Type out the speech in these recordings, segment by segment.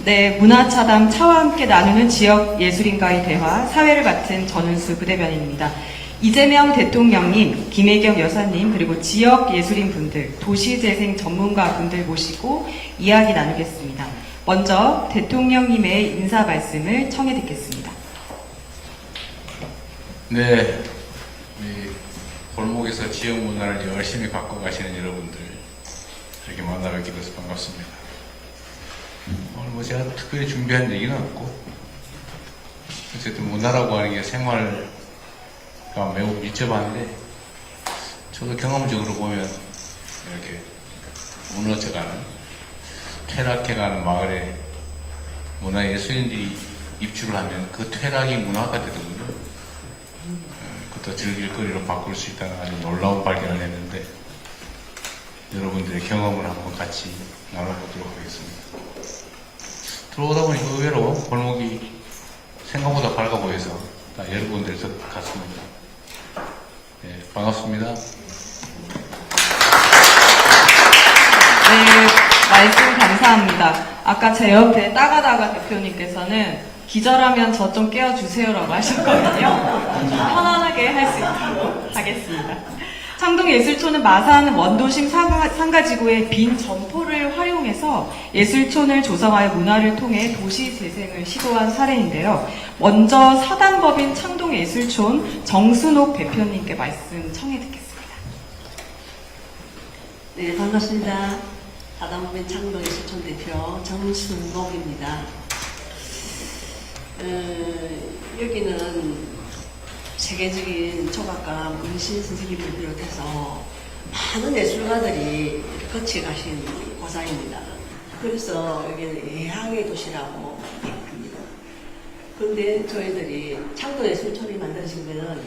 네, 문화차담 차와 함께 나누는 지역 예술인과의 대화, 사회를 맡은 전은수 부대변인입니다. 이재명 대통령님, 김혜경 여사님, 그리고 지역 예술인 분들, 도시재생 전문가 분들 모시고 이야기 나누겠습니다. 먼저 대통령님의 인사 말씀을 청해 듣겠습니다. 네, 우리 골목에서 지역 문화를 열심히 갖고 가시는 여러분들 이렇게 만나 뵙게 돼서 반갑습니다. 오늘 뭐 제가 특별히 준비한 얘기는 없고, 어쨌든 문화라고 하는 게 생활과 매우 밀접한데, 저도 경험적으로 보면 이렇게 무너져가는, 퇴락해가는 마을에 문화예술인들이 입주를 하면 그 퇴락이 문화가 되더군요. 그것도 즐길 거리로 바꿀 수 있다는 아주 놀라운 발견을 했는데, 여러분들의 경험을 한번 같이 나눠보도록 하겠습니다. 들어오다 보니까 의외로 골목이 생각보다 밝아 보여서 여러분들 같습니다. 네, 반갑습니다. 네, 말씀 감사합니다. 아까 제 옆에 따가다가 대표님께서는 기절하면 저 좀 깨워주세요라고 하셨거든요. 편안하게 할 수 있도록 하겠습니다. 창동예술촌은 마산 원도심 상가지구의 빈 점포를 활용해서 예술촌을 조성하여 문화를 통해 도시 재생을 시도한 사례인데요. 먼저 사단법인 창동예술촌 정순옥 대표님께 말씀 청해 듣겠습니다. 네, 반갑습니다. 사단법인 창동예술촌 대표 정순옥입니다. 여기는 세계적인 조각가 문신 선생님을 비롯해서 많은 예술가들이 거치 가신 고장입니다. 그래서 여기는 예향의 도시라고 합니다. 그런데 저희들이 창동예술촌이 만들어진 것은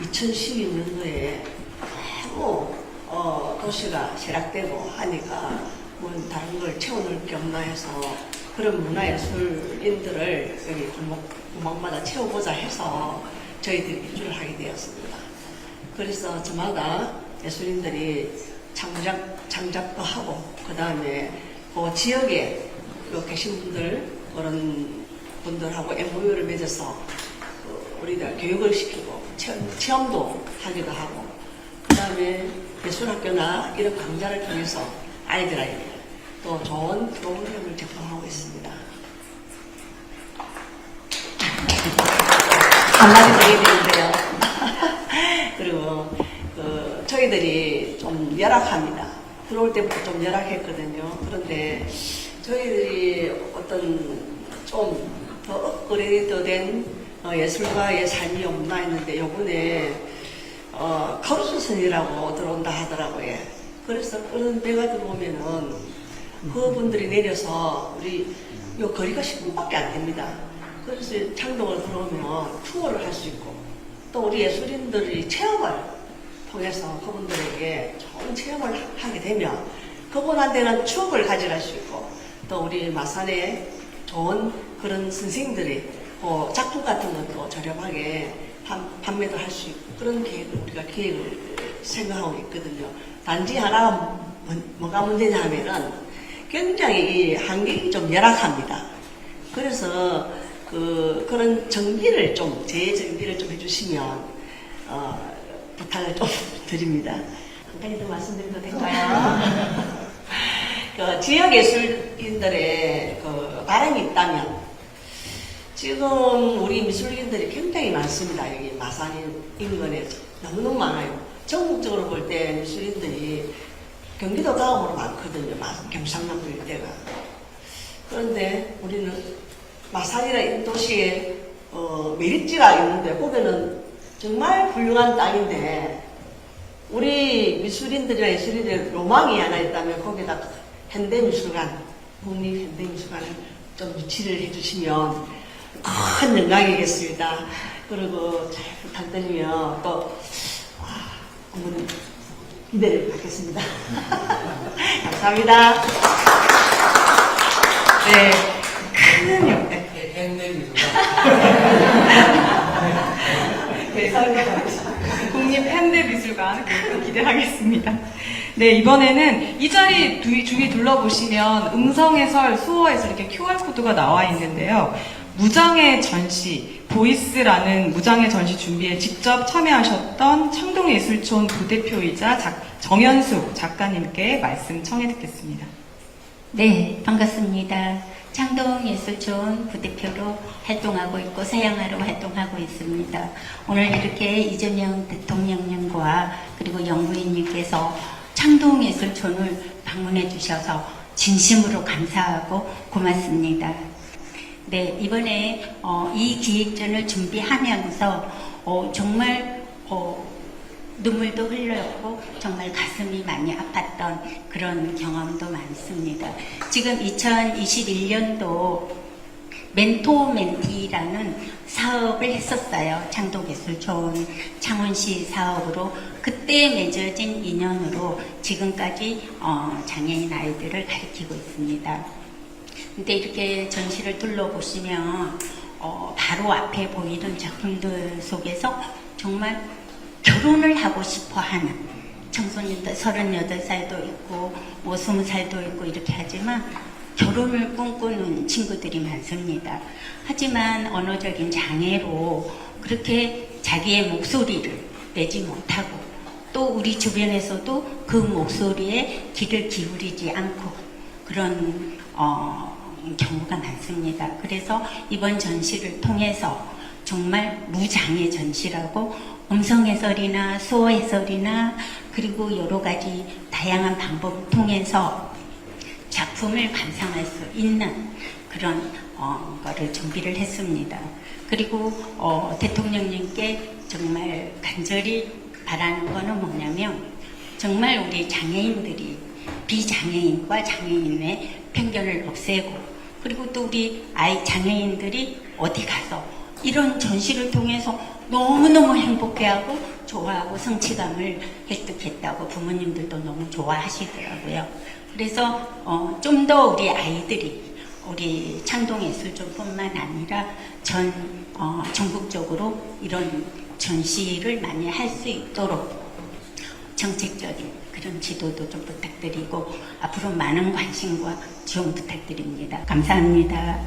2012년도에 너무 도시가 쇠락되고 하니까 뭐 다른 걸 채워넣을 게 없나 해서 그런 문화예술인들을 여기 골목마다 채워보자 해서 저희들이 입주를 하게 되었습니다. 그래서 저마다 예술인들이 창작도 하고, 그 다음에 그 지역에 계신 분들, 그런 분들하고 MOU를 맺어서 우리들 교육을 시키고, 체험도 하기도 하고, 그 다음에 예술학교나 이런 강좌를 통해서 아이들에게 또 좋은 프로그램을 제공하고 있습니다. 한마디 드려야 되는데요. 그리고 저희들이 좀 열악합니다. 들어올 때부터 좀 열악했거든요. 그런데 저희들이 어떤 좀 더 업그레이드된 예술가의 삶이 없나 했는데 요번에 가로수선이라고 들어온다 하더라고요. 그래서 그런 배가 들어오면은 그분들이 내려서 우리 요 거리가 10분밖에 안 됩니다. 그래서 창동을 들어오면 투어를 할 수 있고, 또 우리 예술인들이 체험을 통해서 그분들에게 좋은 체험을 하게 되면 그분한테는 추억을 가져갈 수 있고, 또 우리 마산에 좋은 그런 선생님들이 작품 같은 것도 저렴하게 판매도 할 수 있고, 그런 계획을 우리가 생각하고 있거든요. 단지 하나 뭐가 문제냐 하면은 굉장히 이 환경이 좀 열악합니다. 그래서 그런 정비를 재정비를 좀 해주시면 부탁을 좀 드립니다. 한 가지 더 말씀드려도 될까요? 지역 예술인들의 바람이 있다면, 지금 우리 미술인들이 굉장히 많습니다. 여기 마산 인근에 너무너무 많아요. 전국적으로 볼 때 미술인들이 경기도 다음으로 많거든요. 경상남도 일대가. 그런데 우리는 마산이라는 도시에 메리지가 있는데, 거기는 정말 훌륭한 땅인데, 우리 미술인들이나 예술인들의 로망이 하나 있다면 거기다 현대미술관, 국립현대미술관을 좀 유치를 해주시면 큰 영광이겠습니다. 그리고 잘 부탁드리며 또 한번 기대를 갖겠습니다. 감사합니다. 네, 큰 역대. 국립현대미술관 기대하겠습니다. 네, 이번에는 이 자리 주위 둘러보시면 음성해설, 수어해설 이렇게 QR코드가 나와 있는데요. 무장의 전시, 보이스라는 무장의 전시 준비에 직접 참여하셨던 창동예술촌 부대표이자 정현숙 작가님께 말씀 청해 듣겠습니다. 네, 반갑습니다. 창동예술촌 부대표로 활동하고 있고 서양화로 활동하고 있습니다. 오늘 이렇게 이재명 대통령님과 그리고 연구인님께서 창동예술촌을 방문해 주셔서 진심으로 감사하고 고맙습니다. 네, 이번에 이 기획전을 준비하면서 정말 눈물도 흘렸고 정말 가슴이 많이 아팠던 그런 경험도 많습니다. 지금 2021년도 멘토멘티라는 사업을 했었어요. 창동예술촌 창원시 사업으로 그때 맺어진 인연으로 지금까지 장애인 아이들을 가르치고 있습니다. 근데 이렇게 전시를 둘러보시면 바로 앞에 보이는 작품들 속에서 정말 결혼을 하고 싶어 하는 청소년들 38살도 있고 뭐 20살도 있고 이렇게 하지만 결혼을 꿈꾸는 친구들이 많습니다. 하지만 언어적인 장애로 그렇게 자기의 목소리를 내지 못하고 또 우리 주변에서도 그 목소리에 귀를 기울이지 않고 그런 경우가 많습니다. 그래서 이번 전시를 통해서 정말 무장애 전시라고 음성 해설이나 수어 해설이나 그리고 여러 가지 다양한 방법을 통해서 작품을 감상할 수 있는 그런 거를 준비를 했습니다. 그리고 대통령님께 정말 간절히 바라는 거는 뭐냐면 정말 우리 장애인들이 비장애인과 장애인의 편견을 없애고 그리고 또 우리 장애인들이 어디 가서 이런 전시를 통해서 너무너무 행복해하고 좋아하고 성취감을 획득했다고 부모님들도 너무 좋아하시더라고요. 그래서 좀 더 우리 아이들이 우리 창동예술촌뿐만 아니라 전국적으로 이런 전시를 많이 할 수 있도록 정책적인 그런 지도도 좀 부탁드리고 앞으로 많은 관심과 지원 부탁드립니다. 감사합니다.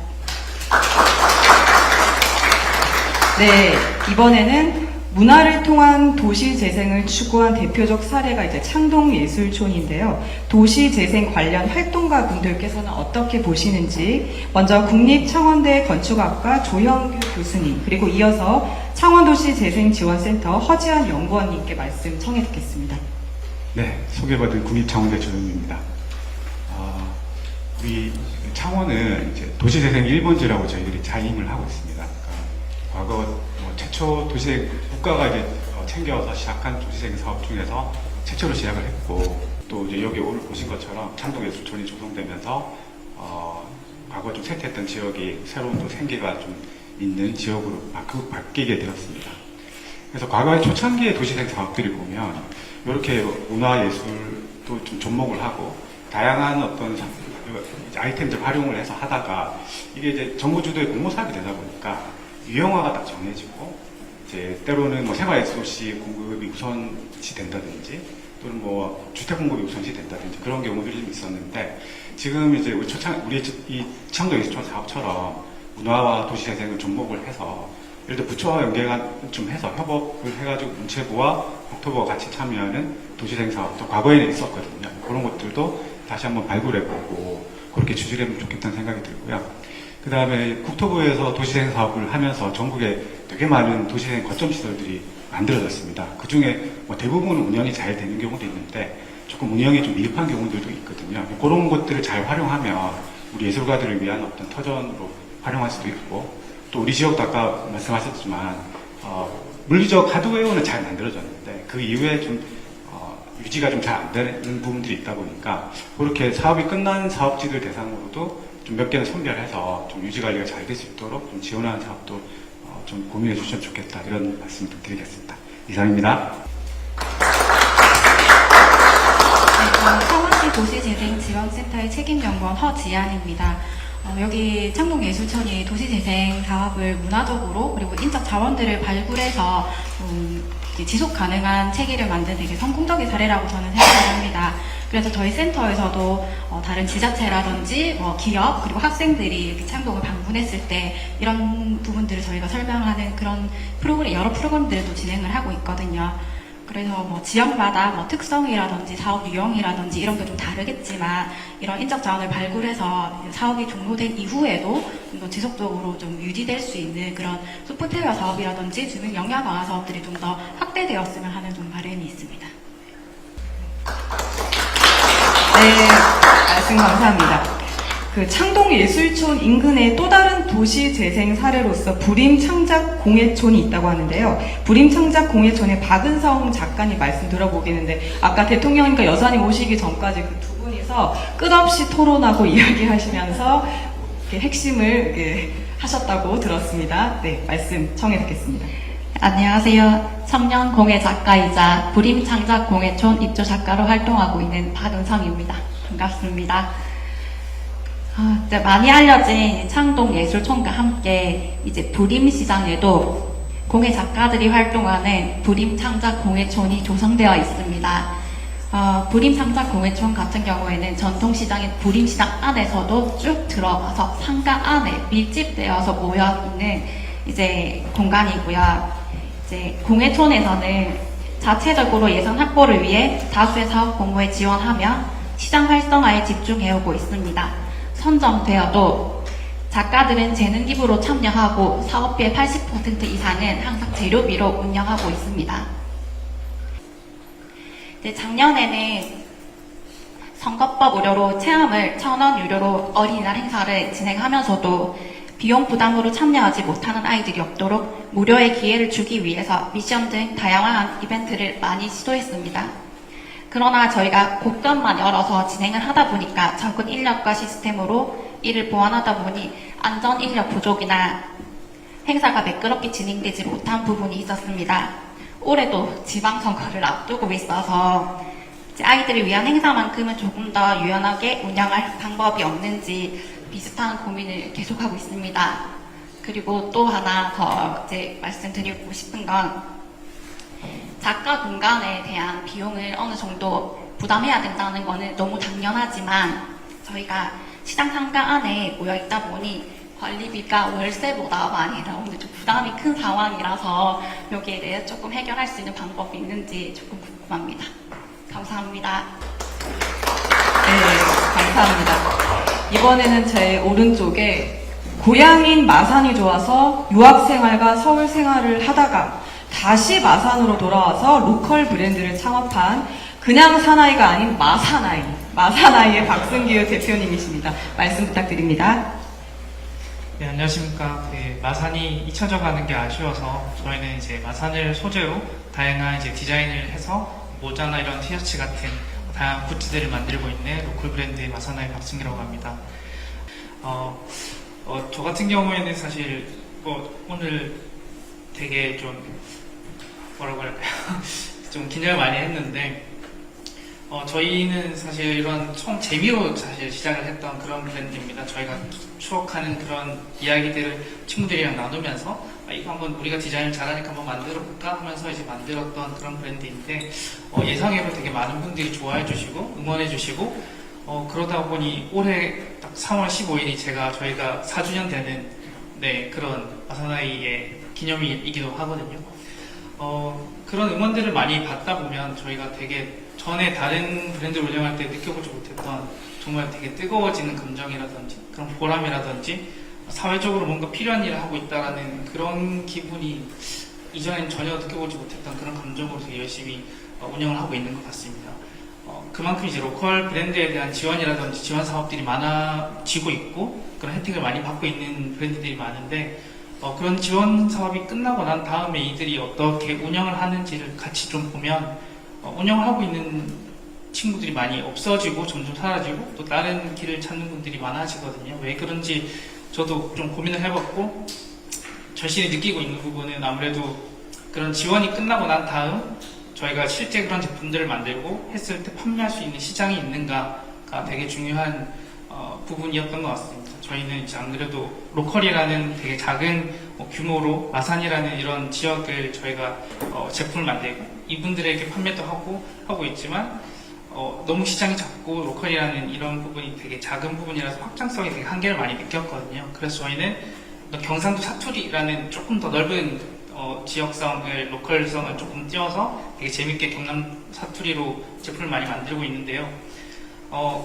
네, 이번에는 문화를 통한 도시 재생을 추구한 대표적 사례가 이제 창동예술촌인데요. 도시 재생 관련 활동가 분들께서는 어떻게 보시는지 먼저 국립창원대 건축학과 조형규 교수님 그리고 이어서 창원도시재생지원센터 허지한 연구원님께 말씀 청해 듣겠습니다. 네, 소개받은 국립창원대 조형규입니다. 우리 창원은 이제 도시재생 1번지라고 저희들이 자임을 하고 있습니다. 과거 최초 도시재생 국가가 이제 챙겨서 시작한 도시재생 사업 중에서 최초로 시작을 했고 또 이제 여기 오늘 보신 것처럼 창동예술촌이 조성되면서 과거 좀 쇠퇴했던 지역이 새로운 또 생기가 좀 있는 지역으로 바뀌게 되었습니다. 그래서 과거의 초창기의 도시재생 사업들을 보면 이렇게 문화예술도 좀 접목을 하고 다양한 어떤 아이템들 활용을 해서 하다가 이게 이제 정부 주도의 공모 사업이 되다 보니까 유형화가 딱 정해지고 이제 때로는 뭐 생활예술시 공급이 우선시 된다든지 또는 뭐 주택 공급이 우선시 된다든지 그런 경우들이 좀 있었는데 지금 이제 우리 이 창동예술촌 사업처럼 문화와 도시재생을 접목을 해서 예를 들어 부처와 연계가 좀 해서 협업을 해가지고 문체부와 국토부가 같이 참여하는 도시재생 사업도 과거에는 있었거든요. 그런 것들도 다시 한번 발굴해보고 그렇게 추진을 하면 좋겠다는 생각이 들고요. 그 다음에 국토부에서 도시재생 사업을 하면서 전국에 되게 많은 도시재생 거점 시설들이 만들어졌습니다. 그 중에 뭐 대부분은 운영이 잘 되는 경우도 있는데 조금 운영이 좀 미흡한 경우들도 있거든요. 그런 것들을 잘 활용하면 우리 예술가들을 위한 어떤 터전으로 활용할 수도 있고 또 우리 지역도 아까 말씀하셨지만 물리적 하드웨어는 잘 만들어졌는데 그 이후에 좀 유지가 좀 잘 안 되는 부분들이 있다 보니까 그렇게 사업이 끝난 사업지들 대상으로도 좀 몇 개는 선별해서 좀 유지 관리가 잘 될 수 있도록 좀 지원하는 사업도 좀 고민해 주시면 좋겠다 이런 말씀을 드리겠습니다. 이상입니다. 창원시 도시재생지원센터의 책임연구원 허지안입니다. 여기 창동예술촌이 도시재생 사업을 문화적으로 그리고 인적 자원들을 발굴해서 지속 가능한 체계를 만든 되게 성공적인 사례라고 저는 생각을 합니다. 그래서 저희 센터에서도 다른 지자체라든지 기업 그리고 학생들이 이렇게 창동을 방문했을 때 이런 부분들을 저희가 설명하는 그런 프로그램, 여러 프로그램들도 진행을 하고 있거든요. 그래서 지역마다 특성이라든지 사업 유형이라든지 이런 게 좀 다르겠지만 이런 인적 자원을 발굴해서 사업이 종료된 이후에도 좀 더 지속적으로 좀 유지될 수 있는 그런 소프트웨어 사업이라든지 주민 역량 강화 사업들이 좀 더 확대되었으면 하는 좀 바람이 있습니다. 네, 말씀 감사합니다. 그 창동예술촌 인근의 또 다른 도시 재생 사례로서 부림창작공예촌이 있다고 하는데요. 부림창작공예촌의 박은성 작가님 말씀 들어보겠는데 아까 대통령님과 여사님 오시기 전까지 그 두 분이서 끝없이 토론하고 이야기하시면서 이렇게 핵심을 이렇게 하셨다고 들었습니다. 네, 말씀 청해 듣겠습니다. 안녕하세요. 청년 공예 작가이자 부림창작공예촌 입주 작가로 활동하고 있는 박은성입니다. 반갑습니다. 이제 많이 알려진 창동예술촌과 함께 이제 부림시장에도 공예 작가들이 활동하는 부림창작공예촌이 조성되어 있습니다. 부림창작공예촌 같은 경우에는 전통시장인 부림시장 안에서도 쭉 들어가서 상가 안에 밀집되어서 모여 있는 이제 공간이고요. 이제 공예촌에서는 자체적으로 예산 확보를 위해 다수의 사업 공모에 지원하며 시장 활성화에 집중해오고 있습니다. 선정되어도 작가들은 재능 기부로 참여하고 사업비의 80% 이상은 항상 재료비로 운영하고 있습니다. 작년에는 선거법 우려로 체험을 1,000원 유료로 어린이날 행사를 진행하면서도 비용 부담으로 참여하지 못하는 아이들이 없도록 무료의 기회를 주기 위해서 미션 등 다양한 이벤트를 많이 시도했습니다. 그러나 저희가 곳간만 열어서 진행을 하다 보니까 적은 인력과 시스템으로 이를 보완하다 보니 안전 인력 부족이나 행사가 매끄럽게 진행되지 못한 부분이 있었습니다. 올해도 지방선거를 앞두고 있어서 아이들을 위한 행사만큼은 조금 더 유연하게 운영할 방법이 없는지 비슷한 고민을 계속하고 있습니다. 그리고 또 하나 더 말씀드리고 싶은 건 작가 공간에 대한 비용을 어느 정도 부담해야 된다는 거는 너무 당연하지만 저희가 시장 상가 안에 모여 있다 보니 관리비가 월세보다 많이 나오는 좀 부담이 큰 상황이라서 여기에 대해 조금 해결할 수 있는 방법이 있는지 조금 궁금합니다. 감사합니다. 네, 감사합니다. 이번에는 제 오른쪽에 고향인 마산이 좋아서 유학생활과 서울 생활을 하다가 다시 마산으로 돌아와서 로컬 브랜드를 창업한 그냥 사나이가 아닌 마사나이의 박승기우 대표님이십니다. 말씀 부탁드립니다. 네, 안녕하십니까. 마산이 잊혀져 가는 게 아쉬워서 저희는 이제 마산을 소재로 다양한 이제 디자인을 해서 모자나 이런 티셔츠 같은 다양한 굿즈들을 만들고 있는 로컬 브랜드의 마사나의 박승기라고 합니다. 저 같은 경우에는 사실 오늘 되게 좀 뭐라고 할까요? 좀 긴장을 많이 했는데 저희는 사실 이런 재미로 사실 시작을 했던 그런 브랜드입니다. 저희가 추억하는 그런 이야기들을 친구들이랑 나누면서 이거 한번 우리가 디자인을 잘하니까 한번 만들어 볼까 하면서 이제 만들었던 그런 브랜드인데 예상외로 되게 많은 분들이 좋아해 주시고 응원해 주시고 그러다 보니 올해 딱 3월 15일이 저희가 4주년 되는 그런 마사나이의 기념일이기도 하거든요. 그런 응원들을 많이 받다 보면 저희가 되게 전에 다른 브랜드를 운영할 때 느껴보지 못했던 정말 되게 뜨거워지는 감정이라든지 그런 보람이라든지 사회적으로 뭔가 필요한 일을 하고 있다라는 그런 기분이 이전엔 전혀 느껴보지 못했던 그런 감정으로 되게 열심히 운영을 하고 있는 것 같습니다. 그만큼 이제 로컬 브랜드에 대한 지원이라든지 지원 사업들이 많아지고 있고 그런 혜택을 많이 받고 있는 브랜드들이 많은데 그런 지원 사업이 끝나고 난 다음에 이들이 어떻게 운영을 하는지를 같이 좀 보면 운영을 하고 있는 친구들이 많이 없어지고 점점 사라지고 또 다른 길을 찾는 분들이 많아지거든요. 왜 그런지 저도 좀 고민을 해봤고 절실히 느끼고 있는 부분은 아무래도 그런 지원이 끝나고 난 다음 저희가 실제 그런 제품들을 만들고 했을 때 판매할 수 있는 시장이 있는가가 되게 중요한 부분이었던 것 같습니다. 저희는 이제 안 그래도 로컬이라는 되게 작은 규모로 마산이라는 이런 지역을 저희가 제품을 만들고 이분들에게 판매도 하고 있지만 너무 시장이 작고 로컬이라는 이런 부분이 되게 작은 부분이라서 확장성에 되게 한계를 많이 느꼈거든요. 그래서 저희는 경상도 사투리라는 조금 더 넓은 지역성을, 로컬성을 조금 띄워서 되게 재밌게 경남 사투리로 제품을 많이 만들고 있는데요.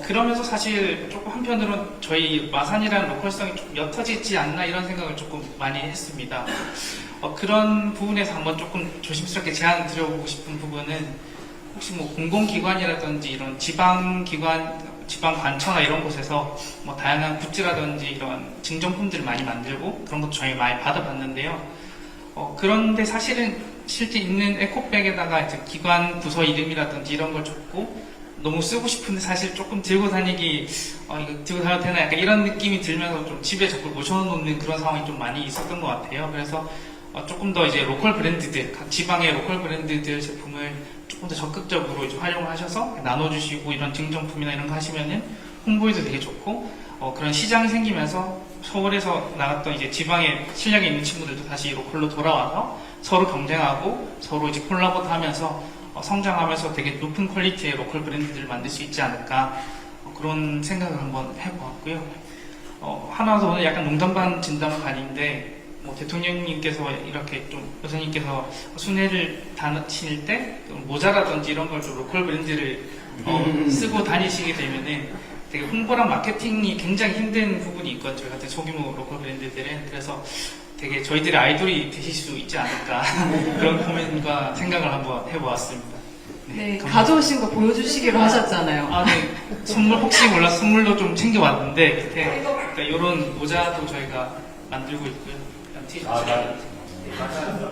그러면서 사실 조금 한편으로는 저희 마산이라는 로컬성이 조금 옅어지지 않나 이런 생각을 조금 많이 했습니다. 그런 부분에서 한번 조금 조심스럽게 제안 드려보고 싶은 부분은 혹시 뭐 공공기관이라든지 이런 지방기관, 지방관처나 이런 곳에서 뭐 다양한 굿즈라든지 이런 증정품들을 많이 만들고 그런 것도 저희 많이 받아봤는데요. 그런데 사실은 실제 있는 에코백에다가 이제 기관 부서 이름이라든지 이런 걸 적고 너무 쓰고 싶은데 사실 조금 들고 다니기 이거 들고 다녀도 되나 약간 이런 느낌이 들면서 좀 집에 자꾸 모셔놓는 그런 상황이 좀 많이 있었던 것 같아요. 그래서 조금 더 이제 로컬 브랜드들, 각 지방의 로컬 브랜드들 제품을 조금 더 적극적으로 이제 활용을 하셔서 나눠주시고 이런 증정품이나 이런 거 하시면은 홍보에도 되게 좋고 그런 시장이 생기면서 서울에서 나갔던 이제 지방에 실력이 있는 친구들도 다시 로컬로 돌아와서 서로 경쟁하고 서로 이제 콜라보도 하면서 성장하면서 되게 높은 퀄리티의 로컬 브랜드들을 만들 수 있지 않을까 그런 생각을 한번 해보았고요. 하나 더 오늘 약간 농담 반 진담 반인데 대통령님께서 이렇게 좀 여사님께서 순회를 다니실 때 모자라든지 이런 걸 좀 로컬 브랜드를 쓰고 다니시게 되면은 되게 홍보랑 마케팅이 굉장히 힘든 부분이 있거든요. 저희 같은 소규모 로컬 브랜드들은. 그래서 되게 저희들의 아이돌이 되실 수 있지 않을까 그런 고민과 생각을 한번 해보았습니다. 네, 감사합니다. 가져오신 거 보여주시기로 하셨잖아요. 네. 선물 혹시 몰라서 선물로 좀 챙겨왔는데 밑에 그러니까 이런 모자도 저희가 만들고 있고요. 티셔츠.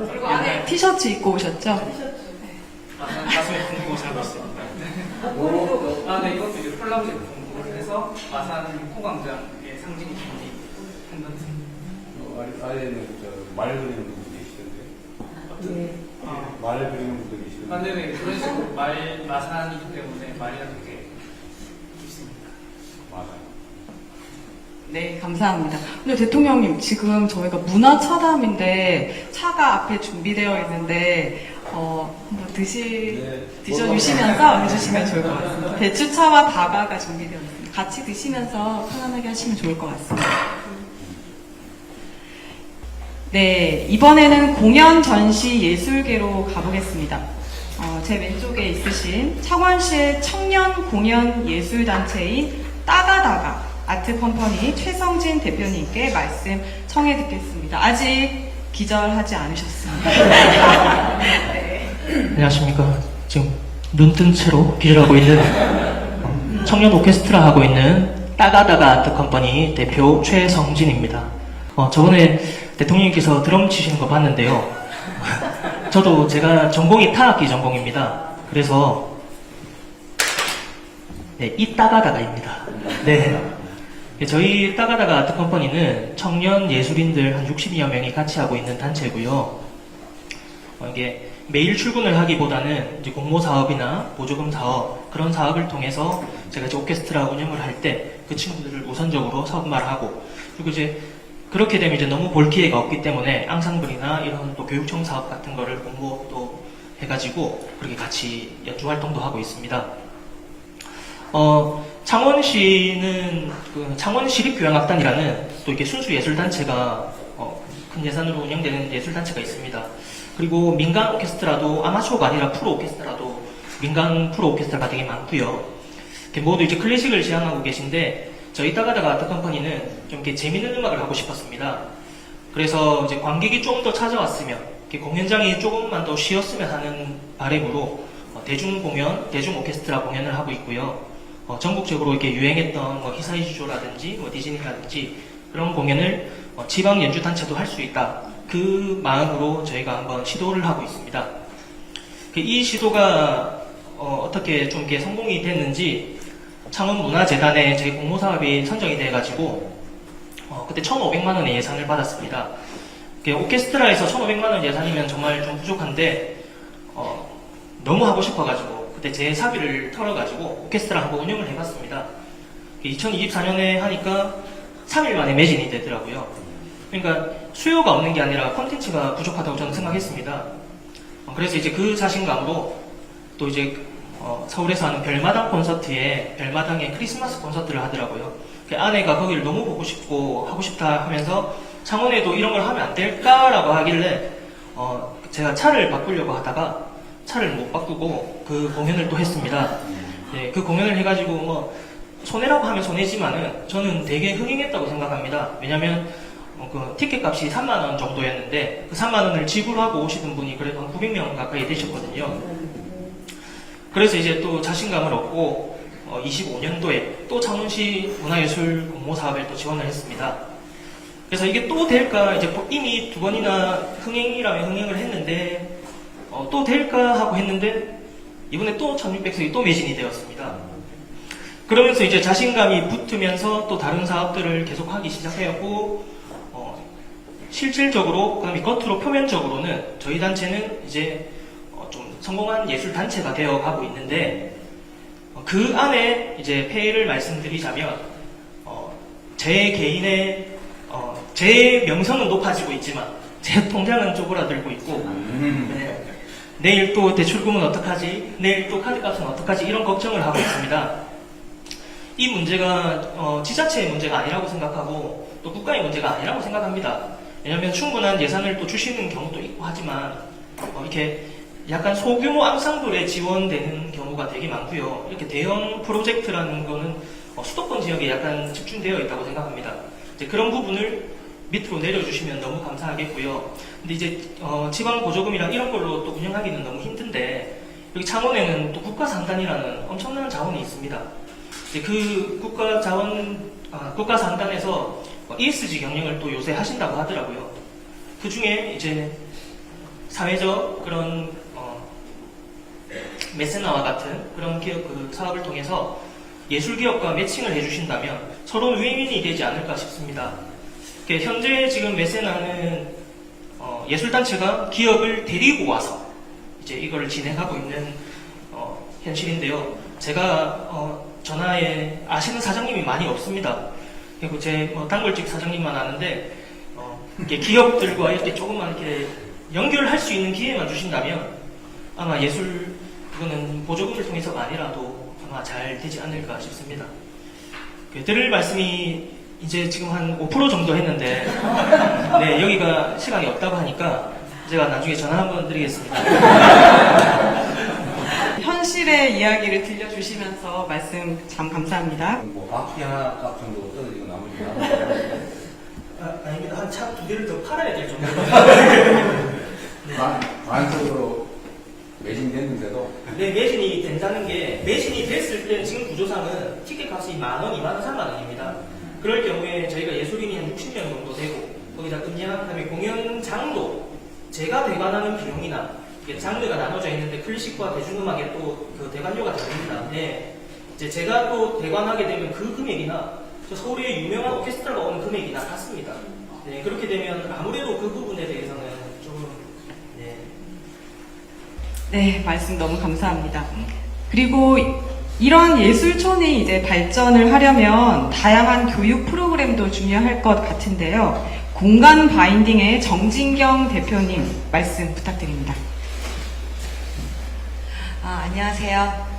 그리고 안에 티셔츠 입고 오셨죠? 마산 공고 살고 있습니다. 네, 이것도 이제 콜라보 제품으로 해서 마산 포광장의 상징이 팬던트. 아래는 말 그리는 분들 계시던데. 말 그리는 분들 계시던데. 네네, 그런 식으로 마산이기 때문에 말이랑 되게 깊습니다. 맞아요. 네, 감사합니다. 근데 대통령님, 지금 저희가 문화 차담인데 차가 앞에 준비되어 있는데 한번 드셔주시면서 해주시면 좋을 것 같습니다. 대추차와 다가가 준비되어 있습니다. 같이 드시면서 편안하게 하시면 좋을 것 같습니다. 네, 이번에는 공연 전시 예술계로 가보겠습니다. 제 왼쪽에 있으신 창원시의 청년 공연 예술단체인 따가다가 아트컴퍼니 최성진 대표님께 말씀 청해 듣겠습니다. 아직 기절하지 않으셨습니다. 네. 안녕하십니까. 지금 눈뜬 채로 기절하고 있는 청년 오케스트라 하고 있는 따가다가 아트컴퍼니 대표 최성진입니다. 저번에 대통령님께서 드럼 치시는 거 봤는데요. 저도 제가 전공이 타악기 전공입니다. 그래서 네, 이 따가다가입니다. 네. 저희 따가다가 아트컴퍼니는 청년 예술인들 한 60여 명이 같이 하고 있는 단체고요. 이게 매일 출근을 하기보다는 이제 공모 사업이나 보조금 사업 그런 사업을 통해서 제가 이제 오케스트라 운영을 할 때 그 친구들을 우선적으로 사업말하고 그리고 이제 그렇게 되면 이제 너무 볼 기회가 없기 때문에 앙상블이나 이런 또 교육청 사업 같은 거를 공모도 해가지고 그렇게 같이 연주 활동도 하고 있습니다. 창원시는 그 창원시립교향악단이라는 또 이렇게 순수 예술단체가 큰 예산으로 운영되는 예술단체가 있습니다. 그리고 민간 오케스트라도 아마추어가 아니라 프로 오케스트라도 민간 프로 오케스트라가 되게 많고요. 모두 이제 클래식을 지향하고 계신데 저희 따가다가 아트컴퍼니는 좀 이렇게 재밌는 음악을 하고 싶었습니다. 그래서 이제 관객이 좀 더 찾아왔으면 이렇게 공연장이 조금만 더 쉬었으면 하는 바람으로 대중 공연, 대중 오케스트라 공연을 하고 있고요. 전국적으로 이렇게 유행했던 뭐 히사이주조라든지 뭐 디즈니라든지 그런 공연을 지방 연주 단체도 할 수 있다. 그 마음으로 저희가 한번 시도를 하고 있습니다. 이 시도가 어떻게 좀 이렇게 성공이 됐는지 창원문화재단에 저희 공모사업이 선정이 돼가지고 그때 1,500만 원의 예산을 받았습니다. 오케스트라에서 1,500만 원 예산이면 정말 좀 부족한데 너무 하고 싶어가지고 그때 제 사비를 털어가지고 오케스트라 한번 운영을 해봤습니다. 2024년에 하니까 3일 만에 매진이 되더라고요. 그러니까 수요가 없는 게 아니라 콘텐츠가 부족하다고 저는 생각했습니다. 그래서 이제 그 자신감으로 또 이제 서울에서 하는 별마당 콘서트에 별마당의 크리스마스 콘서트를 하더라고요. 그 아내가 거기를 너무 보고 싶고 하고 싶다 하면서 창원에도 이런 걸 하면 안 될까라고 하길래 제가 차를 바꾸려고 하다가 차를 못 바꾸고 그 공연을 또 했습니다. 네, 그 공연을 해가지고 뭐 손해라고 하면 손해지만은 저는 되게 흥행했다고 생각합니다. 왜냐면 그 티켓 값이 3만원 정도였는데 그 3만원을 지불하고 오시는 분이 그래도 한 900명 가까이 되셨거든요. 그래서 이제 또 자신감을 얻고 25년도에 또 창원시 문화예술 공모 사업에 또 지원을 했습니다. 그래서 이게 또 될까, 이제 이미 2번이나 흥행이라면 흥행을 했는데 또 될까 하고 했는데 이번에 또 1600석이 또 매진이 되었습니다. 그러면서 이제 자신감이 붙으면서 또 다른 사업들을 계속 하기 시작하였고 실질적으로, 그다음에 겉으로 표면적으로는 저희 단체는 이제 좀 성공한 예술 단체가 되어 가고 있는데 그 안에 이제 폐해를 말씀드리자면 제 개인의 제 명성은 높아지고 있지만 제 통장은 쪼그라들고 있고 네. 내일 또 대출금은 어떡하지? 내일 또 카드값은 어떡하지? 이런 걱정을 하고 있습니다. 이 문제가 지자체의 문제가 아니라고 생각하고 또 국가의 문제가 아니라고 생각합니다. 왜냐하면 충분한 예산을 또 주시는 경우도 있고 하지만 이렇게 약간 소규모 앙상블에 지원되는 경우가 되게 많고요. 이렇게 대형 프로젝트라는 거는 수도권 지역에 약간 집중되어 있다고 생각합니다. 이제 그런 부분을 밑으로 내려주시면 너무 감사하겠고요. 근데 이제 지방 보조금이랑 이런 걸로 또 운영하기는 너무 힘든데 여기 창원에는 또 국가상단이라는 엄청난 자원이 있습니다. 이제 그 국가상단에서 ESG 경영을 또 요새 하신다고 하더라고요. 그 중에 이제 사회적 그런 메세나와 같은 그런 기업 사업을 통해서 예술 기업과 매칭을 해주신다면 서로 윈윈이 되지 않을까 싶습니다. 현재 지금 메세나는 예술단체가 기업을 데리고 와서 이제 이걸 진행하고 있는 현실인데요. 제가 전화에 아시는 사장님이 많이 없습니다. 그리고 제 단골집 사장님만 아는데 이렇게 기업들과 이렇게 조금만 이렇게 연결할 수 있는 기회만 주신다면 아마 예술 그거는 보조금을 통해서가 아니라도 아마 잘 되지 않을까 싶습니다. 드릴 말씀이 이제 지금 한 5% 정도 했는데 네, 여기가 시간이 없다고 하니까 제가 나중에 전화 한번 드리겠습니다. 현실의 이야기를 들려주시면서 말씀 참 감사합니다. 뭐 바퀴 하나 값 정도 떨어지고 나머지는 아닙니다. 한 차 2대를 더 팔아야 될 정도. 반석으로 매진됐는데도 네, 매진이 된다는 게 매진이 됐을 때 지금 구조상은 티켓 값이 10,000원, 20,000원, 30,000원입니다. 그럴 경우에 저희가 예술인이 한 60명 정도 되고 거기다 음향, 그다음에 공연장도 제가 대관하는 비용이나 이게 장르가 나눠져 있는데 클래식과 대중음악에 또 그 대관료가 다릅니다. 네, 이제 제가 또 대관하게 되면 그 금액이나 저 서울의 유명한 오케스트라가 오는 금액이나 같습니다. 네, 그렇게 되면 아무래도 그 부분에 대해서는 좀 네, 말씀 너무 감사합니다. 그리고 이런 예술촌이 이제 발전을 하려면 다양한 교육 프로그램도 중요할 것 같은데요. 공간 바인딩의 정진경 대표님 말씀 부탁드립니다. 안녕하세요.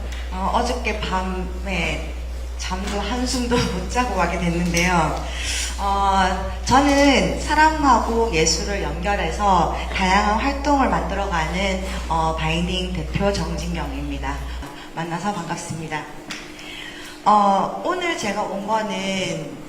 어저께 밤에 잠도 한숨도 못 자고 가게 됐는데요. 저는 사람하고 예술을 연결해서 다양한 활동을 만들어가는 바인딩 대표 정진경입니다. 만나서 반갑습니다. 오늘 제가 온 거는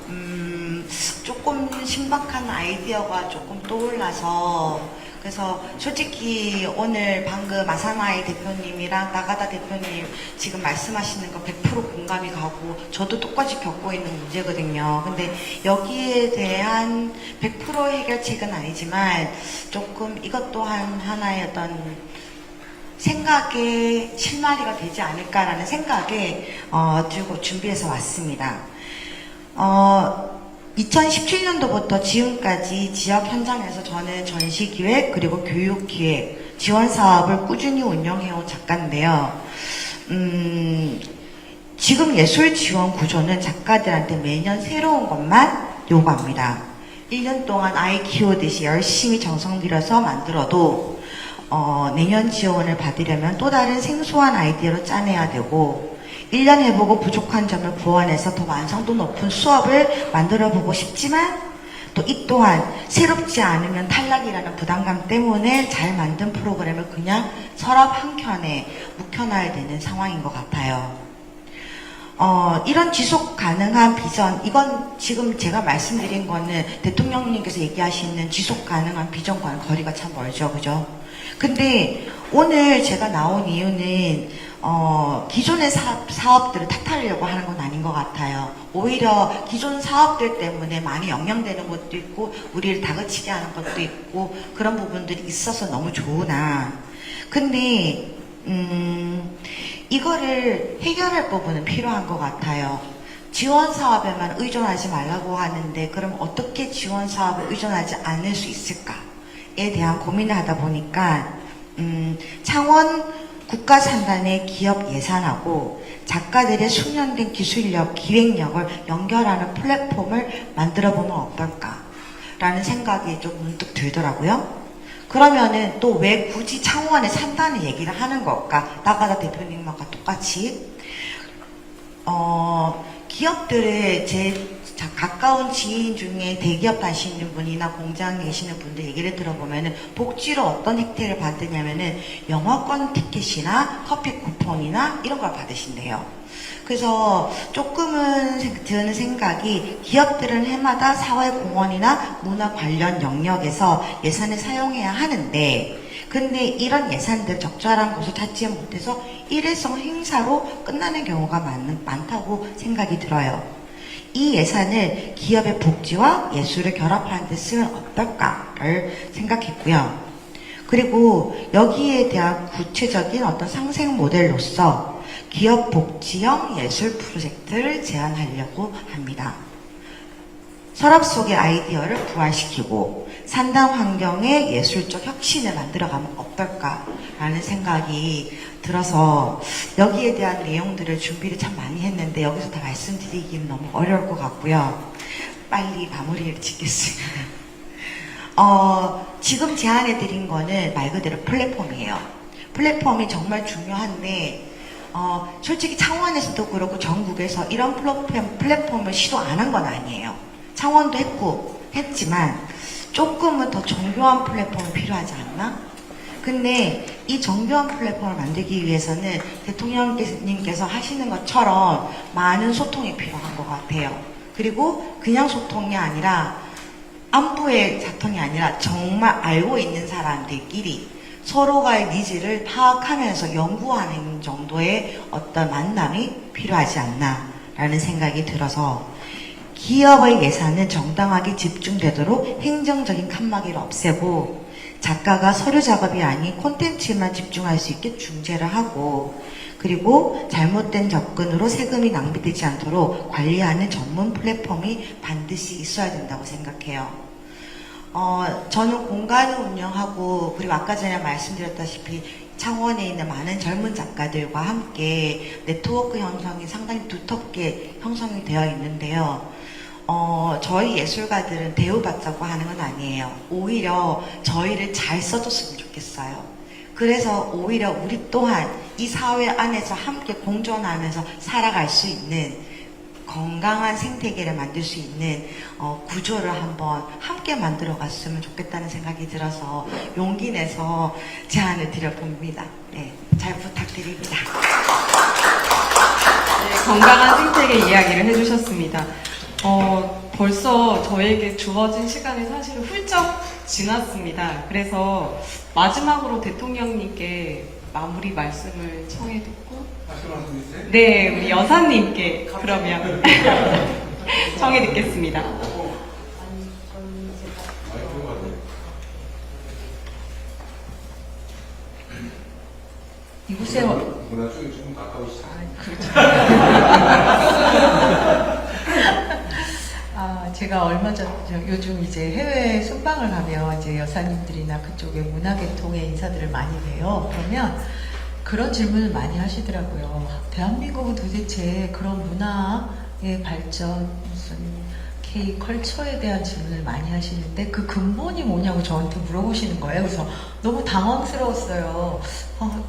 조금 신박한 아이디어가 조금 떠올라서 그래서 솔직히 오늘 방금 아사나이 대표님이랑 나가다 대표님 지금 말씀하시는 거 100% 공감이 가고 저도 똑같이 겪고 있는 문제거든요. 근데 여기에 대한 100% 해결책은 아니지만 조금 이것 또한 하나의 어떤 생각의 실마리가 되지 않을까라는 생각에 들고 준비해서 왔습니다. 2017년도부터 지금까지 지역 현장에서 저는 전시기획 그리고 교육기획 지원 사업을 꾸준히 운영해온 작가인데요. 지금 예술 지원 구조는 작가들한테 매년 새로운 것만 요구합니다. 1년 동안 아이 키우듯이 열심히 정성 들여서 만들어도 내년 지원을 받으려면 또 다른 생소한 아이디어로 짜내야 되고 1년 해보고 부족한 점을 보완해서 더 완성도 높은 수업을 만들어보고 싶지만 또 이 또한 새롭지 않으면 탈락이라는 부담감 때문에 잘 만든 프로그램을 그냥 서랍 한켠에 묵혀놔야 되는 상황인 것 같아요. 이런 지속 가능한 비전, 이건 지금 제가 말씀드린 거는 대통령님께서 얘기하시는 지속 가능한 비전과는 거리가 참 멀죠, 그죠? 근데 오늘 제가 나온 이유는 기존의 사업들을 탓하려고 하는 건 아닌 것 같아요. 오히려 기존 사업들 때문에 많이 영향되는 것도 있고 우리를 다그치게 하는 것도 있고 그런 부분들이 있어서 너무 좋으나 근데 이거를 해결할 부분은 필요한 것 같아요. 지원 사업에만 의존하지 말라고 하는데 그럼 어떻게 지원 사업에 의존하지 않을 수 있을까에 대한 고민을 하다 보니까 창원 국가산단의 기업 예산하고 작가들의 숙련된 기술력, 기획력을 연결하는 플랫폼을 만들어보면 어떨까라는 생각이 좀 문득 들더라고요. 그러면은 또 왜 굳이 창원의 산단의 얘기를 하는 걸까? 나가다 대표님과 똑같이 기업들의 제 가까운 지인 중에 대기업 다니시는 분이나 공장에 계시는 분들 얘기를 들어보면은 복지로 어떤 혜택을 받으냐면은 영화권 티켓이나 커피 쿠폰이나 이런 걸 받으신대요. 그래서 조금은 드는 생각이 기업들은 해마다 사회공헌이나 문화 관련 영역에서 예산을 사용해야 하는데 근데 이런 예산들 적절한 곳을 찾지 못해서 일회성 행사로 끝나는 경우가 많다고 생각이 들어요. 이 예산을 기업의 복지와 예술을 결합하는 데 쓰면 어떨까를 생각했고요. 그리고 여기에 대한 구체적인 어떤 상생 모델로서 기업 복지형 예술 프로젝트를 제안하려고 합니다. 서랍 속의 아이디어를 부활시키고 산단 환경의 예술적 혁신을 만들어가면 어떨까라는 생각이 들어서 여기에 대한 내용들을 준비를 참 많이 했는데 여기서 다 말씀드리기는 너무 어려울 것 같고요. 빨리 마무리를 짓겠습니다. 지금 제안해드린 거는 말 그대로 플랫폼이에요. 플랫폼이 정말 중요한데 솔직히 창원에서도 그렇고 전국에서 이런 플랫폼을 시도 안 한 건 아니에요. 창원도 했지만 조금은 더 정교한 플랫폼이 필요하지 않나? 근데 이 정교한 플랫폼을 만들기 위해서는 대통령님께서 하시는 것처럼 많은 소통이 필요한 것 같아요. 그리고 그냥 소통이 아니라 안부의 사통이 아니라 정말 알고 있는 사람들끼리 서로가의 니즈를 파악하면서 연구하는 정도의 어떤 만남이 필요하지 않나라는 생각이 들어서 기업의 예산은 정당하게 집중되도록 행정적인 칸막이를 없애고 작가가 서류 작업이 아닌 콘텐츠에만 집중할 수 있게 중재를 하고 그리고 잘못된 접근으로 세금이 낭비되지 않도록 관리하는 전문 플랫폼이 반드시 있어야 된다고 생각해요. 저는 공간을 운영하고 그리고 아까 전에 말씀드렸다시피 창원에 있는 많은 젊은 작가들과 함께 네트워크 형성이 상당히 두텁게 형성이 되어 있는데요. 저희 예술가들은 대우받자고 하는 건 아니에요. 오히려 저희를 잘 써줬으면 좋겠어요. 그래서 오히려 우리 또한 이 사회 안에서 함께 공존하면서 살아갈 수 있는 건강한 생태계를 만들 수 있는 구조를 한번 함께 만들어 갔으면 좋겠다는 생각이 들어서 용기 내서 제안을 드려봅니다. 네, 잘 부탁드립니다. 네, 건강한 생태계 이야기를 해주셨습니다. 벌써 저에게 주어진 시간이 사실 훌쩍 지났습니다. 그래서 마지막으로 대통령님께 마무리 말씀을 청해 듣고 네, 우리 여사님께 그러면 청해 듣겠습니다. 이곳에 문화 쪽이 조금 가까우시죠? 제가 얼마 전 요즘 이제 해외 순방을 가면 이제 여사님들이나 그쪽의 문화계통의 인사들을 많이 봬요. 그러면 그런 질문을 많이 하시더라고요. 대한민국은 도대체 그런 문화의 발전, 무슨 K컬처에 대한 질문을 많이 하시는데 그 근본이 뭐냐고 저한테 물어보시는 거예요. 그래서 너무 당황스러웠어요.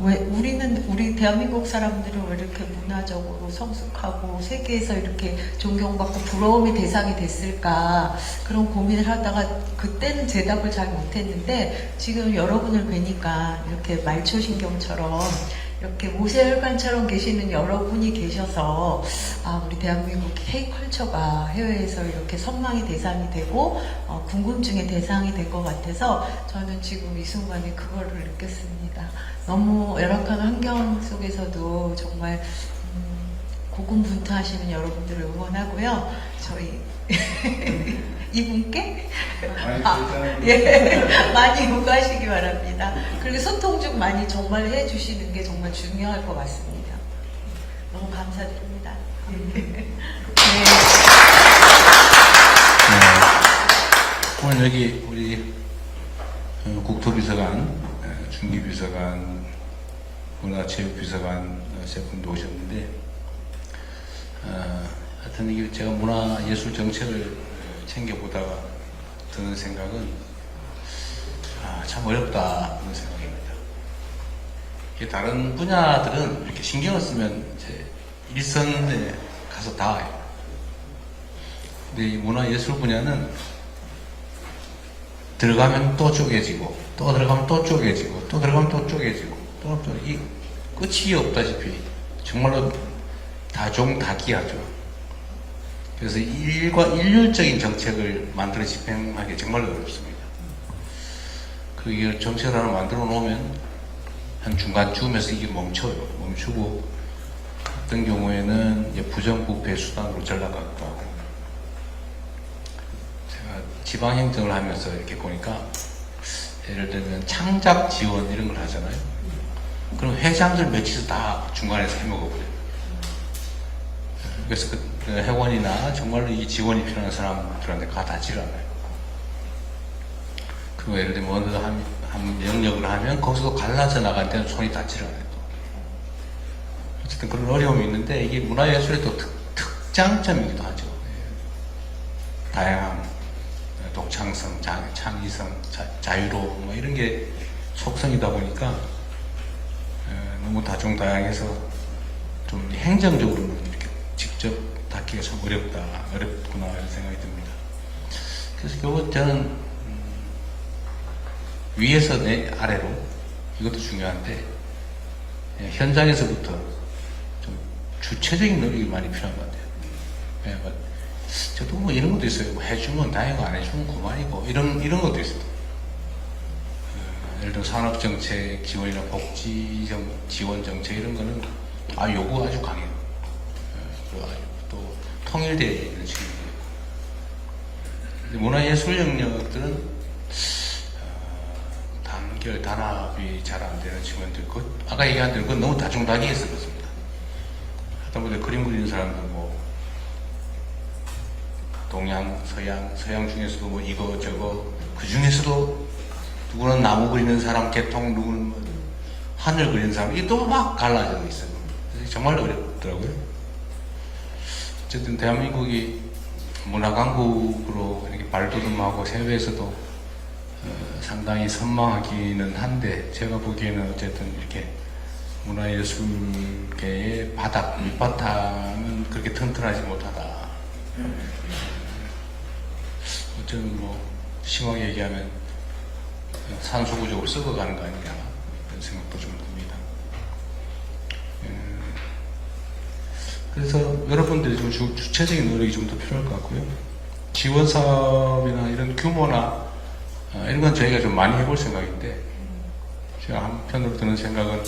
왜 우리 대한민국 사람들은 왜 이렇게 문화적으로 성숙하고 세계에서 이렇게 존경받고 부러움의 대상이 됐을까, 그런 고민을 하다가 그때는 대답을 잘 못했는데 지금 여러분을 뵈니까 이렇게 말초신경처럼 이렇게 모세혈관처럼 계시는 여러분이 계셔서 우리 대한민국 K컬처가 해외에서 이렇게 선망의 대상이 되고 궁금증의 대상이 된 것 같아서 저는 지금 이 순간에 그거를 느꼈습니다. 너무 열악한 환경 속에서도 정말 고군분투하시는 여러분들을 응원하고요. 저희 이분께 많이 요구하시기 바랍니다. 그리고 소통 좀 많이 정말 해주시는 게 정말 중요할 것 같습니다. 너무 감사드립니다. 오늘 여기 우리 국토비서관, 중기비서관, 문화체육비서관 세 분도 오셨는데, 하여튼 이게 제가 문화예술 정책을 챙겨보다가 드는 생각은 참 어렵다 그런 생각입니다. 이게 다른 분야들은 이렇게 신경을 쓰면 이제 일선에 가서 닿아요. 근데 이 문화예술 분야는 들어가면 또 쪼개지고, 또 들어가면 또 쪼개지고, 또 들어가면 또 쪼개지고, 또 이 끝이 없다시피 정말로 다종다기하죠. 그래서 일률적인 정책을 만들어 집행하기 정말 어렵습니다. 그 정책을 하나 만들어 놓으면 한 중간쯤에서 이게 멈추고, 어떤 경우에는 이제 부정부패 수단으로 전락하기도 하고. 제가 지방행정을 하면서 이렇게 보니까, 예를 들면 창작 지원 이런 걸 하잖아요. 그럼 회장들 며칠 다 중간에서 해먹어버려요. 그래서 그 회원이나 정말로 이 지원이 필요한 사람들한테 가닿지를 않아요. 그리고 예를 들면 어느 한 영역을 하면 거기서 갈라져 나갈 때는 손이 닿지를 않아요. 어쨌든 그런 어려움이 있는데, 이게 문화예술의 또 특장점이기도 하죠. 다양함, 독창성, 창의성, 자유로움, 이런 게 속성이다 보니까 너무 다종다양해서 좀 행정적으로는 이렇게 직접 닿기가 참 어렵구나 이런 생각이 듭니다. 그래서 결국 저는 위에서 아래로, 이것도 중요한데 현장에서부터 좀 주체적인 노력이 많이 필요한 것 같아요. 저도 뭐 이런 것도 있어요. 뭐 해주면 다행이고 안 해주면 그만이고 이런 것도 있어요. 예를 들어 산업정책 지원이나 복지지원 정책 이런 거는 요구 아주 강해요. 그리고 또 통일되어 있는 식이고. 문화예술 영역들은 단합이 잘 안 되는 직원들, 아까 얘기한 대로 그건 너무 다중다기해서 그렇습니다. 하다 보니 그림 그리는 사람도 뭐 동양, 서양 중에서도 뭐 이거 저거, 그 중에서도 누구는 나무 그리는 사람, 개통, 누구는 뭐 하늘 그리는 사람, 이게 또 막 갈라져 있어요. 정말 어렵더라고요. 어쨌든 대한민국이 문화강국으로 이렇게 발돋움하고 해외에서도 상당히 선망하기는 한데, 제가 보기에는 어쨌든 이렇게 문화예술계의 밑바탕은 그렇게 튼튼하지 못하다. 어쩌면 뭐 심하게 얘기하면 산소구적으로 썩어가는 거 아니냐 이런 생각도 좀 듭니다. 그래서 여러분들이 좀 주체적인 노력이 좀 더 필요할 것 같고요. 지원 사업이나 이런 규모나 이런 건 저희가 좀 많이 해볼 생각인데, 제가 한편으로 드는 생각은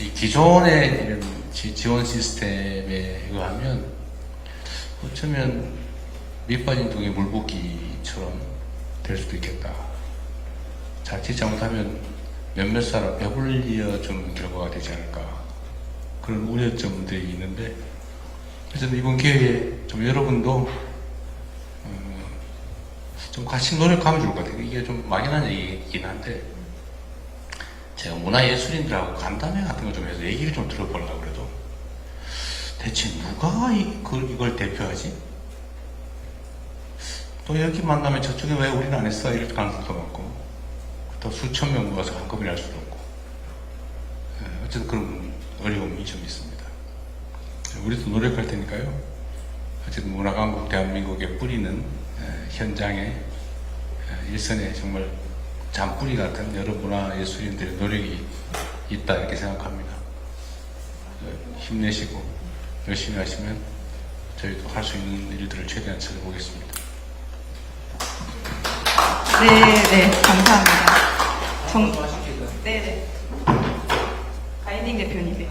이 기존의 이런 지원 시스템에 의하면 어쩌면 밑빠진 독에 물 붓기처럼 될 수도 있겠다. 자칫 잘못하면 몇몇 사람 배불려 주는 결과가 되지 않을까, 그런 우려점들이 있는데, 그래서 이번 기회에 좀 여러분도 좀 같이 노력하면 좋을 것 같아요. 이게 좀 막연한 얘기이긴 한데, 제가 문화예술인들하고 간담회 같은 거 좀 해서 얘기를 좀 들어보려고 그래도, 대체 누가 이걸 대표하지? 또 여기 만나면 저쪽에 왜 우리는 안 했어? 이럴 가능성도 많고, 또 수천 명 모아서 한꺼번에 할 수도 없고, 어쨌든 그런 어려움이 좀 있습니다. 우리도 노력할 테니까요. 어쨌든 문화강국 대한민국의 뿌리는 현장에 일선에 정말 잔뿌리 같은 여러 문화예술인들의 노력이 있다 이렇게 생각합니다. 힘내시고 열심히 하시면 저희도 할 수 있는 일들을 최대한 찾아보겠습니다. 네, 감사합니다. 네네. 가이닝 대표님.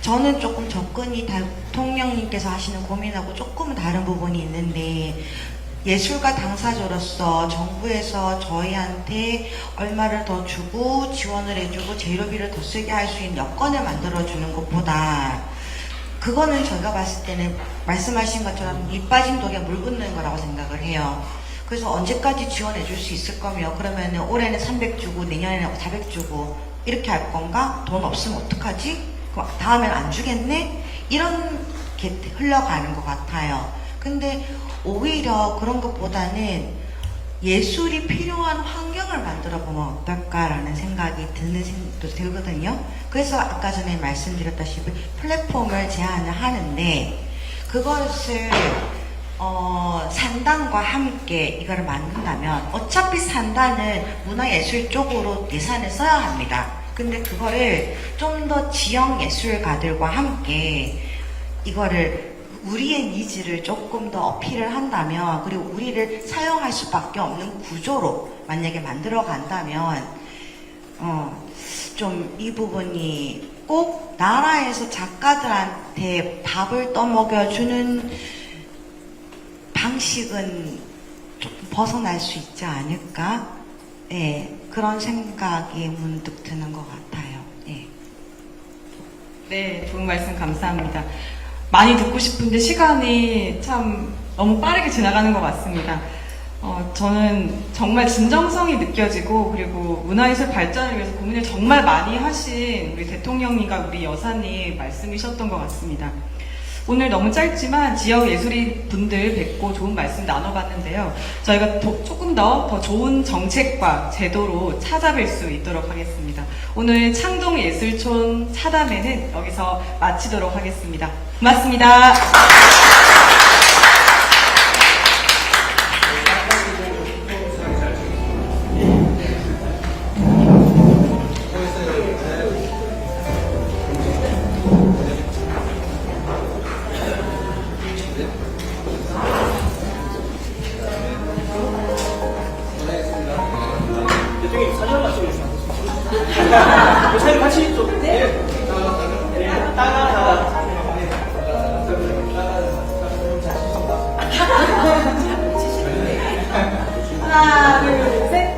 저는 조금 접근이 대통령님께서 하시는 고민하고 조금은 다른 부분이 있는데, 예술가 당사자로서 정부에서 저희한테 얼마를 더 주고 지원을 해주고 재료비를 더 쓰게 할 수 있는 여건을 만들어주는 것보다, 그거는 저희가 봤을 때는 말씀하신 것처럼 밑 빠진 독에 물 붓는 거라고 생각을 해요. 그래서 언제까지 지원해 줄 수 있을 거며, 그러면은 올해는 300 주고 내년에는 400 주고 이렇게 할 건가? 돈 없으면 어떡하지? 다음엔 안 주겠네? 이렇게 흘러가는 것 같아요. 근데 오히려 그런 것보다는 예술이 필요한 환경을 만들어 보면 어떨까라는 생각이 드는 생각도 들거든요. 그래서 아까 전에 말씀드렸다시피 플랫폼을 제안을 하는데, 그것을 산단과 함께 이거를 만든다면, 어차피 산단은 문화예술 쪽으로 예산을 써야 합니다. 근데 그거를 좀 더 지역 예술가들과 함께 이거를 우리의 니즈를 조금 더 어필을 한다면, 그리고 우리를 사용할 수밖에 없는 구조로 만약에 만들어 간다면, 좀 이 부분이 꼭 나라에서 작가들한테 밥을 떠먹여주는 방식은 조금 벗어날 수 있지 않을까? 예, 그런 생각이 문득 드는 것 같아요. 예. 네, 좋은 말씀 감사합니다. 많이 듣고 싶은데 시간이 참 너무 빠르게 지나가는 것 같습니다. 저는 정말 진정성이 느껴지고, 그리고 문화예술 발전을 위해서 고민을 정말 많이 하신 우리 대통령님과 우리 여사님 말씀이셨던 것 같습니다. 오늘 너무 짧지만 지역 예술인 분들 뵙고 좋은 말씀 나눠봤는데요. 저희가 조금 더 좋은 정책과 제도로 찾아뵐 수 있도록 하겠습니다. 오늘 창동예술촌 차담회는 여기서 마치도록 하겠습니다. 고맙습니다. 사진 같이 좀. 네. 따가. 하나, 둘, 셋. 네.